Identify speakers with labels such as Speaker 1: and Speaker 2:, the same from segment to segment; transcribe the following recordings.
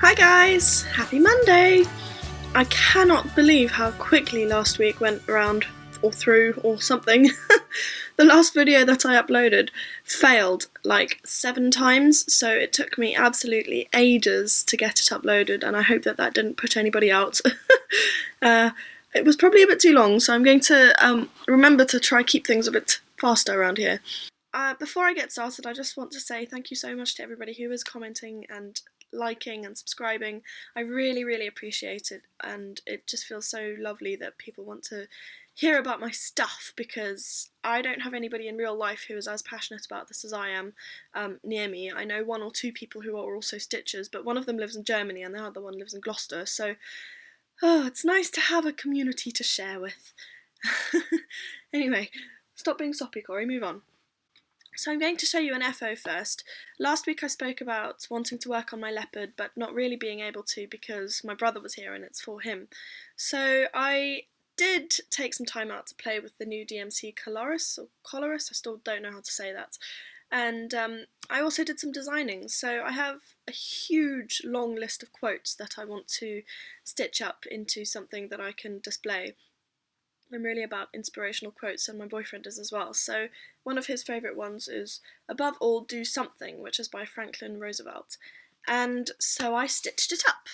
Speaker 1: Hi guys! Happy Monday! I cannot believe how quickly last week went around, or through, or something. The last video that I uploaded failed like 7 times, so it took me absolutely ages to get it uploaded, and I hope that that didn't put anybody out. It was probably a bit too long, so I'm going to remember to try keep things a bit faster around here. Before I get started, I just want to say thank you so much to everybody who is commenting and liking and subscribing. I really appreciate it, and it just feels so lovely that people want to hear about my stuff, because I don't have anybody in real life who is as passionate about this as I am near me. I know 1 or 2 people who are also stitchers, but one of them lives in Germany and the other one lives in Gloucester, so it's nice to have a community to share with. Anyway, stop being soppy, Corey, move on. So I'm going to show you an FO first. Last week I spoke about wanting to work on my leopard but not really being able to because my brother was here and it's for him. So I did take some time out to play with the new DMC Coloris, or Coloris, I still don't know how to say that. And I also did some designing, so I have a huge long list of quotes that I want to stitch up into something that I can display. I'm really about inspirational quotes, and my boyfriend is as well. So one of his favourite ones is, "Above all, do something," which is by Franklin Roosevelt. And so I stitched it up.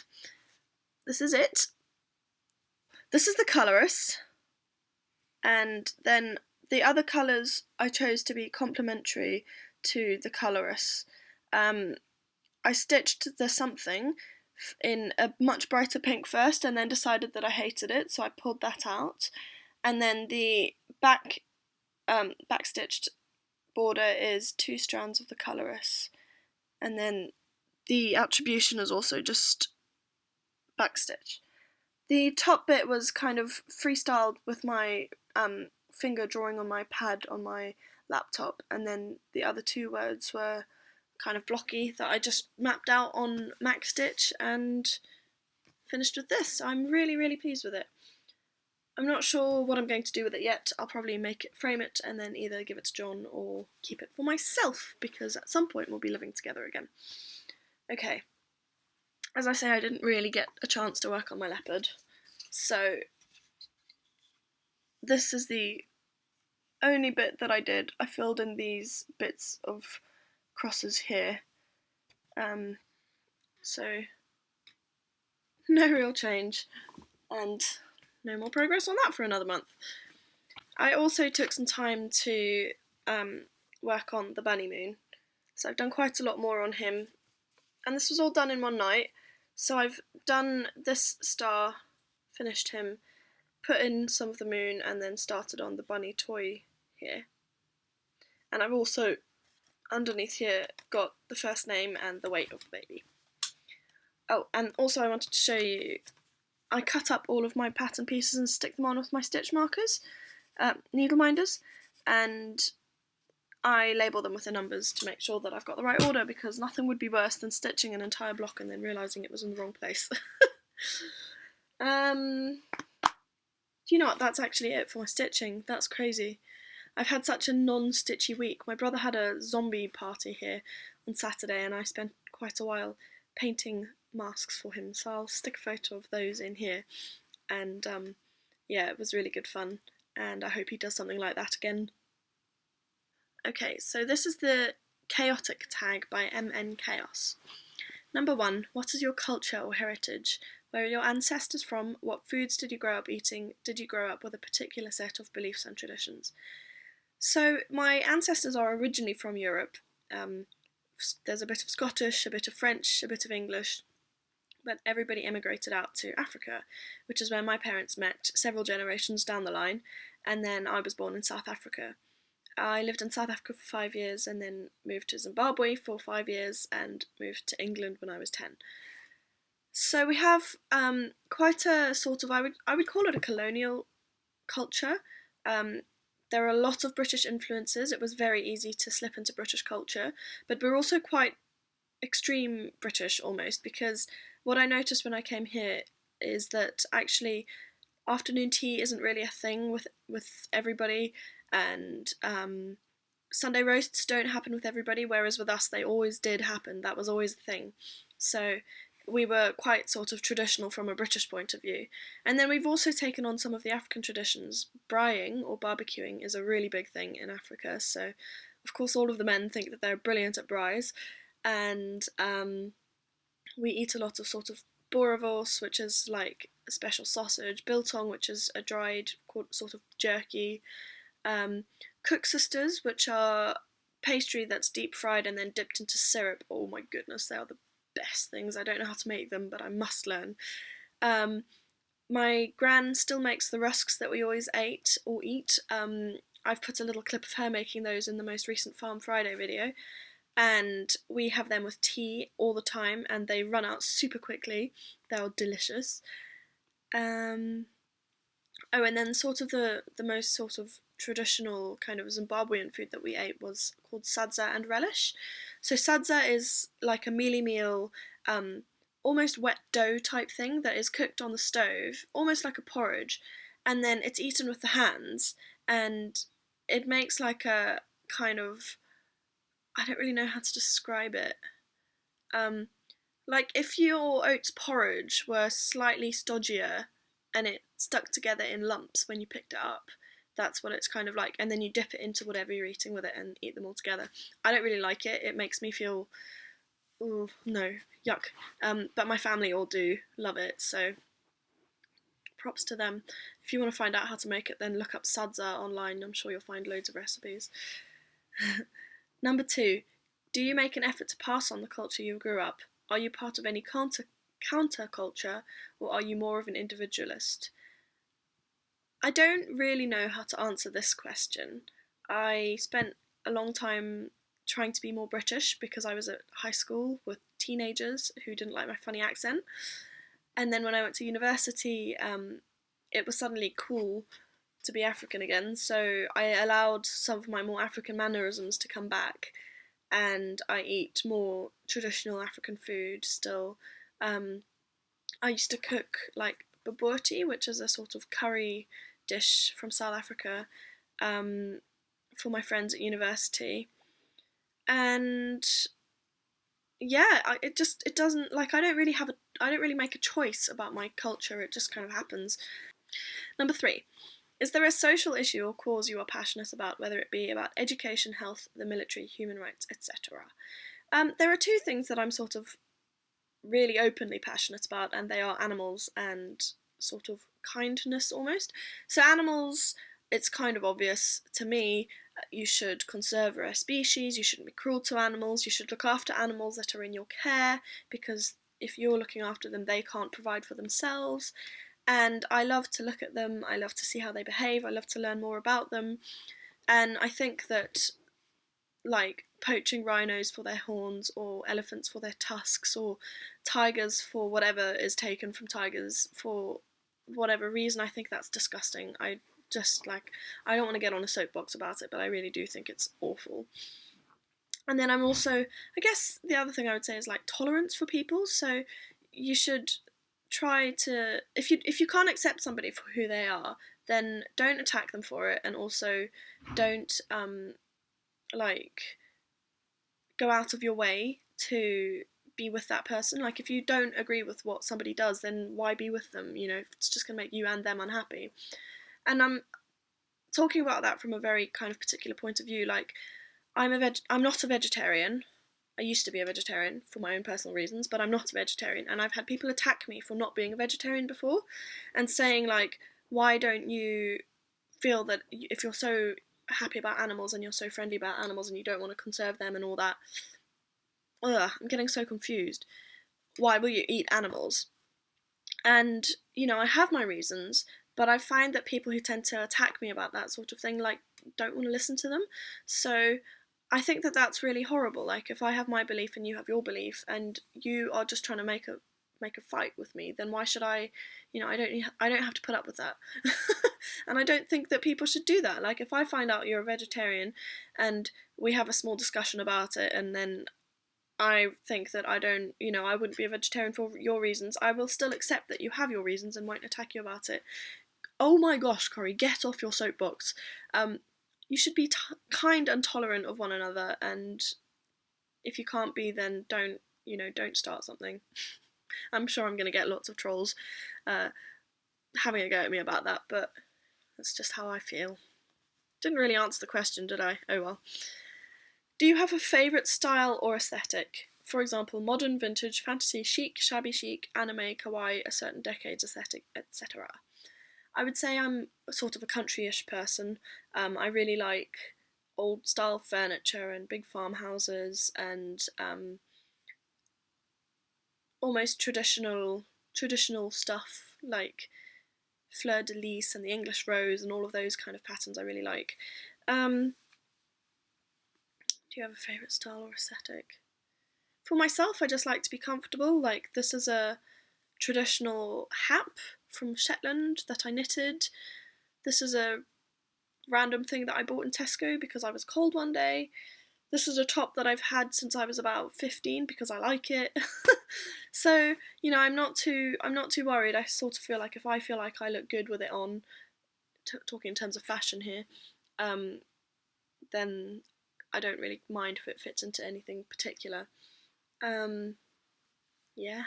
Speaker 1: This is it. This is the Coloris. And then the other colours I chose to be complementary to the Coloris. I stitched the something in a much brighter pink first and then decided that I hated it, so I pulled that out. And then the backstitched border is 2 strands of the Coloris, and then the attribution is also just backstitch. The top bit was kind of freestyled with my finger drawing on my pad on my laptop, and then the other 2 words were kind of blocky that I just mapped out on MacStitch and finished with this. I'm really pleased with it. I'm not sure what I'm going to do with it yet. I'll probably frame it, and then either give it to John or keep it for myself, because at some point we'll be living together again. Okay, as I say, I didn't really get a chance to work on my leopard, so this is the only bit that I did. I filled in these bits of crosses here, so no real change, and no more progress on that for another month. I also took some time to work on the bunny moon, so I've done quite a lot more on him, and this was all done in one night. So I've done this star, finished him, put in some of the moon, and then started on the bunny toy here. And I've also, underneath here, got the first name and the weight of the baby. Oh, and also I wanted to show you, I cut up all of my pattern pieces and stick them on with my stitch markers, needle minders, and I label them with the numbers to make sure that I've got the right order, because nothing would be worse than stitching an entire block and then realising it was in the wrong place. Do you know what, that's actually it for my stitching. That's crazy. I've had such a non-stitchy week. My brother had a zombie party here on Saturday and I spent quite a while painting masks for him, so I'll stick a photo of those in here. And yeah, it was really good fun, and I hope he does something like that again. Okay, so this is the chaotic tag by MN Chaos. Number 1, what is your culture or heritage? Where are your ancestors from? What foods did you grow up eating? Did you grow up with a particular set of beliefs and traditions? So my ancestors are originally from Europe. There's a bit of Scottish, a bit of French, a bit of English, but everybody emigrated out to Africa, which is where my parents met several generations down the line, and then I was born in South Africa. I lived in South Africa for 5 years and then moved to Zimbabwe for 5 years and moved to England when I was 10. So we have quite a sort of, I would call it a colonial culture. There are a lot of British influences. It was very easy to slip into British culture, but we're also quite extreme British almost, because what I noticed when I came here is that actually afternoon tea isn't really a thing with everybody, and Sunday roasts don't happen with everybody, whereas with us they always did happen. That was always the thing. So we were quite sort of traditional from a British point of view. And then we've also taken on some of the African traditions. Braaiing or barbecuing is a really big thing in Africa, so of course all of the men think that they're brilliant at braais, and we eat a lot of sort of boerewors, which is like a special sausage, biltong, which is a dried sort of jerky, koeksisters, which are pastry that's deep fried and then dipped into syrup. Oh my goodness, they are the best things. I don't know how to make them, but I must learn. My gran still makes the rusks that we always ate or eat. I've put a little clip of her making those in the most recent Farm Friday video, and we have them with tea all the time, and they run out super quickly. They're delicious. Oh, and then sort of the most sort of traditional kind of Zimbabwean food that we ate was called sadza and relish. So sadza is like a mealy meal, almost wet dough type thing that is cooked on the stove, almost like a porridge, and then it's eaten with the hands, and it makes like a kind of, I don't really know how to describe it. Like if your oats porridge were slightly stodgier and it stuck together in lumps when you picked it up, that's what it's kind of like. And then you dip it into whatever you're eating with it and eat them all together. I don't really like it. It makes me feel, oh no, yuck. But my family all do love it, so props to them. If you want to find out how to make it, then look up sadza online. I'm sure you'll find loads of recipes. Number 2, do you make an effort to pass on the culture you grew up? Are you part of any counter culture, or are you more of an individualist? I don't really know how to answer this question. I spent a long time trying to be more British because I was at high school with teenagers who didn't like my funny accent. And then when I went to university, it was suddenly cool to be African again, so I allowed some of my more African mannerisms to come back, and I eat more traditional African food still. I used to cook like bobotie, which is a sort of curry dish from South Africa, for my friends at university, and yeah, it doesn't, like, I don't really make a choice about my culture. It just kind of happens. Number 3. Is there a social issue or cause you are passionate about, whether it be about education, health, the military, human rights, etc.? There are 2 things that I'm sort of really openly passionate about, and they are animals and sort of kindness almost. So animals, it's kind of obvious to me. You should conserve rare species, you shouldn't be cruel to animals, you should look after animals that are in your care, because if you're looking after them, they can't provide for themselves. And I love to look at them, I love to see how they behave, I love to learn more about them. And I think that, like, poaching rhinos for their horns, or elephants for their tusks, or tigers for whatever is taken from tigers for whatever reason, I think that's disgusting. I don't want to get on a soapbox about it, but I really do think it's awful. And then I'm also, I guess the other thing I would say is like tolerance for people. So you should try to, if you can't accept somebody for who they are, then don't attack them for it, and also don't like go out of your way to be with that person. Like, if you don't agree with what somebody does, then why be with them? You know, it's just going to make you and them unhappy. And I'm talking about that from a very kind of particular point of view. Like, I'm not a vegetarian. I used to be a vegetarian for my own personal reasons, but I'm not a vegetarian. And I've had people attack me for not being a vegetarian before, and saying like, why don't you feel that if you're so happy about animals and you're so friendly about animals and you don't want to conserve them and all that, I'm getting so confused. Why will you eat animals? And, you know, I have my reasons, but I find that people who tend to attack me about that sort of thing, like, don't want to listen to them. So I think that that's really horrible. Like, if I have my belief and you have your belief, and you are just trying to make a fight with me, then why should I, you know, I don't have to put up with that. And I don't think that people should do that. Like, if I find out you're a vegetarian and we have a small discussion about it, and then I think that I wouldn't be a vegetarian for your reasons, I will still accept that you have your reasons and won't attack you about it. Oh my gosh, Corey, get off your soapbox. You should be kind and tolerant of one another, and if you can't be, then don't start something. I'm sure I'm going to get lots of trolls having a go at me about that, but that's just how I feel. Didn't really answer the question, did I? Oh well. Do you have a favourite style or aesthetic? For example, modern, vintage, fantasy, chic, shabby chic, anime, kawaii, a certain decade's aesthetic, etc. I would say I'm sort of a country-ish person. I really like old-style furniture and big farmhouses and almost traditional stuff like fleur-de-lis and the English rose and all of those kind of patterns I really like. Do you have a favourite style or aesthetic? For myself, I just like to be comfortable. Like, this is a traditional hap from Shetland that I knitted. This is a random thing that I bought in Tesco because I was cold one day. This is a top that I've had since I was about 15 because I like it. So, you know, I'm not too worried. I sort of feel like if I feel like I look good with it on, talking in terms of fashion here, then I don't really mind if it fits into anything particular. Yeah.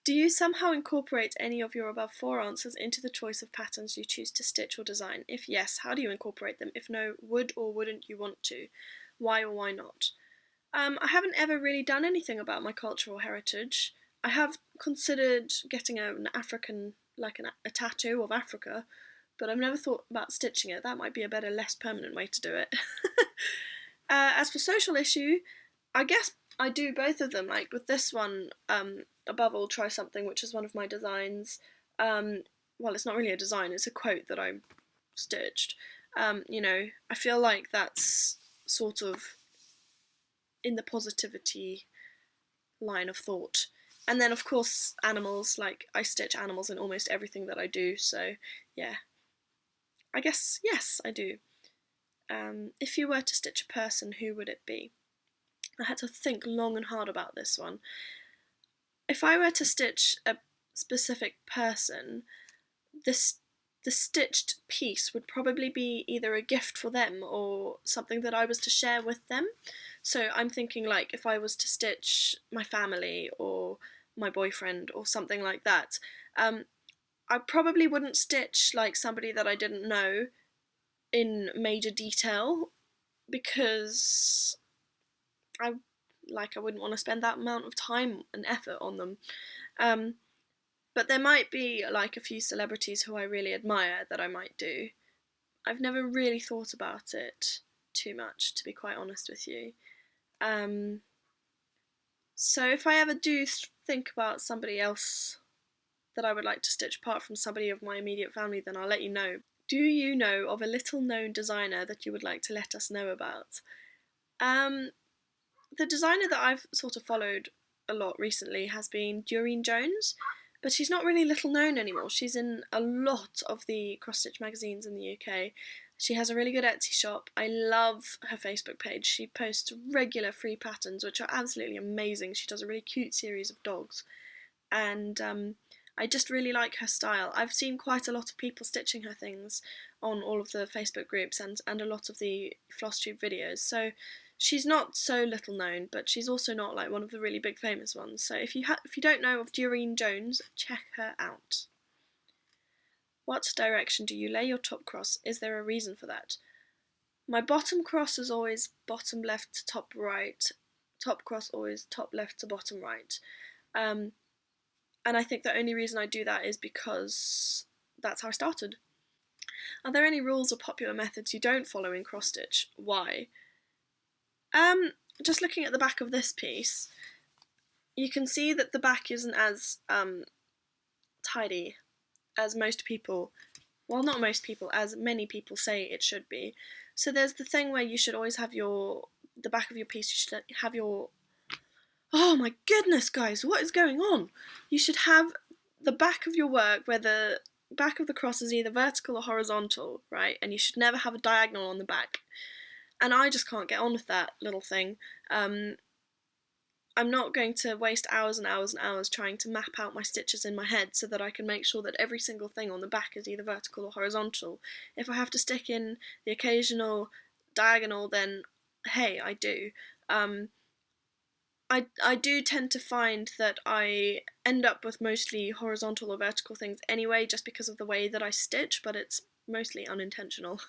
Speaker 1: Do you somehow incorporate any of your above 4 answers into the choice of patterns you choose to stitch or design? If yes, how do you incorporate them? If no, would or wouldn't you want to? Why or why not? I haven't ever really done anything about my cultural heritage. I have considered getting an African, like a tattoo of Africa, but I've never thought about stitching it. That might be a better, less permanent way to do it. As for social issue, I guess I do both of them. Like with this one, above all, try something, which is one of my designs. Well, it's not really a design, it's a quote that I stitched. You know, I feel like that's sort of in the positivity line of thought. And then, of course, animals. Like, I stitch animals in almost everything that I do, so yeah. I guess, yes, I do. If you were to stitch a person, who would it be? I had to think long and hard about this one. If I were to stitch a specific person, the stitched piece would probably be either a gift for them or something that I was to share with them. So I'm thinking, like, if I was to stitch my family or my boyfriend or something like that, I probably wouldn't stitch like somebody that I didn't know in major detail because I wouldn't want to spend that amount of time and effort on them. But there might be like a few celebrities who I really admire that I might do. I've never really thought about it too much, to be quite honest with you. So if I ever do think about somebody else that I would like to stitch apart from somebody of my immediate family, then I'll let you know. Do you know of a little known designer that you would like to let us know about? The designer that I've sort of followed a lot recently has been Doreen Jones, but she's not really little known anymore. She's in a lot of the cross-stitch magazines in the UK. She has a really good Etsy shop. I love her Facebook page. She posts regular free patterns, which are absolutely amazing. She does a really cute series of dogs. And I just really like her style. I've seen quite a lot of people stitching her things on all of the Facebook groups and a lot of the FlossTube videos. So she's not so little known, but she's also not like one of the really big famous ones. So if you don't know of Doreen Jones, check her out. What direction do you lay your top cross? Is there a reason for that? My bottom cross is always bottom left to top right. Top cross always top left to bottom right. And I think the only reason I do that is because that's how I started. Are there any rules or popular methods you don't follow in cross stitch? Why? Just looking at the back of this piece, you can see that the back isn't as tidy as most people, well, not most people, as many people say it should be. So there's the thing where you should always have the back of your piece, you should have your, oh my goodness guys, what is going on? You should have the back of your work where the back of the cross is either vertical or horizontal, right? And you should never have a diagonal on the back. And I just can't get on with that little thing. I'm not going to waste hours and hours and hours trying to map out my stitches in my head so that I can make sure that every single thing on the back is either vertical or horizontal. If I have to stick in the occasional diagonal, then hey, I do. I do tend to find that I end up with mostly horizontal or vertical things anyway, just because of the way that I stitch, but it's mostly unintentional.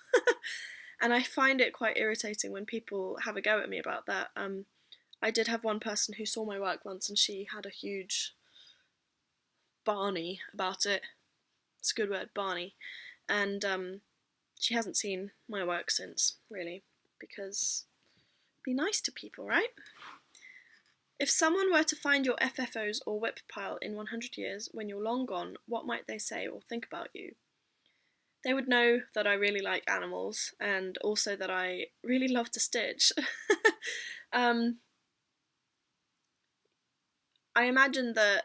Speaker 1: And I find it quite irritating when people have a go at me about that. I did have one person who saw my work once and she had a huge Barney about it. It's a good word, Barney. And she hasn't seen my work since, really, because be nice to people, right? If someone were to find your FFOs or whip pile in 100 years when you're long gone, what might they say or think about you? They would know that I really like animals and also that I really love to stitch. I imagine that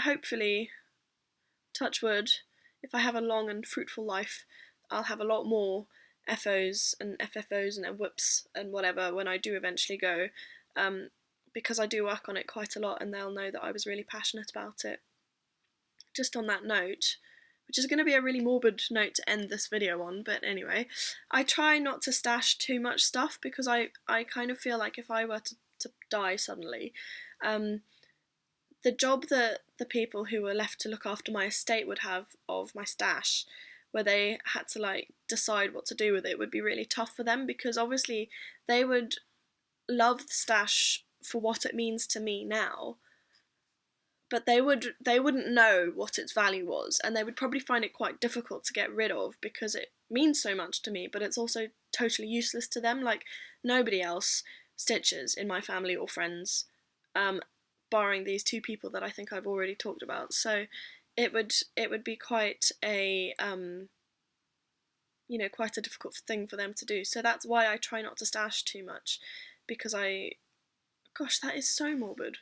Speaker 1: hopefully, touch wood, if I have a long and fruitful life, I'll have a lot more FOs and FFOs and whips and whatever when I do eventually go, because I do work on it quite a lot and they'll know that I was really passionate about it. Just on that note, which is going to be a really morbid note to end this video on, but anyway, I try not to stash too much stuff because I kind of feel like if I were to die suddenly, the job that the people who were left to look after my estate would have of my stash, where they had to like decide what to do with it, would be really tough for them, because obviously they would love the stash for what it means to me now, but they wouldn't know what its value was, and they would probably find it quite difficult to get rid of because it means so much to me, but it's also totally useless to them. Like, nobody else stitches in my family or friends, barring these two people that I think I've already talked about. So it would be quite a quite a difficult thing for them to do. So that's why I try not to stash too much, because gosh, that is so morbid.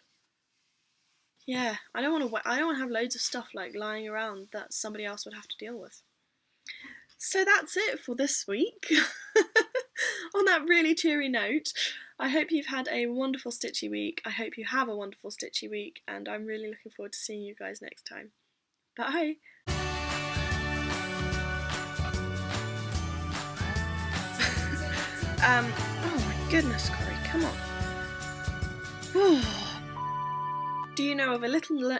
Speaker 1: Yeah, I don't want to have loads of stuff like lying around that somebody else would have to deal with. So that's it for this week. On that really cheery note, I hope you've had a wonderful stitchy week. I hope you have a wonderful stitchy week, and I'm really looking forward to seeing you guys next time. Bye! Oh my goodness, Corey, come on. Do you know of a little